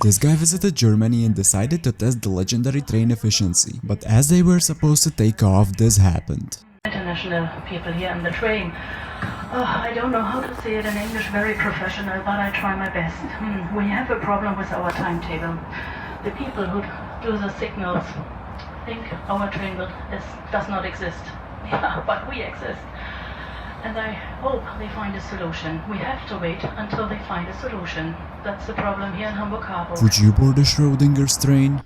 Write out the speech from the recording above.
This guy visited Germany and decided to test the legendary train efficiency, but as they were supposed to take off, this happened. International people here on the train. Oh, I don't know how to say it in English, very professional, but I try my best. We have a problem with our timetable. The people who do the signals think our train does not exist. Yeah, but we exist. And I hope they find a solution. We have to wait until they find a solution. That's the problem here in Hamburg Harbor. Would you board a Schrödinger's train?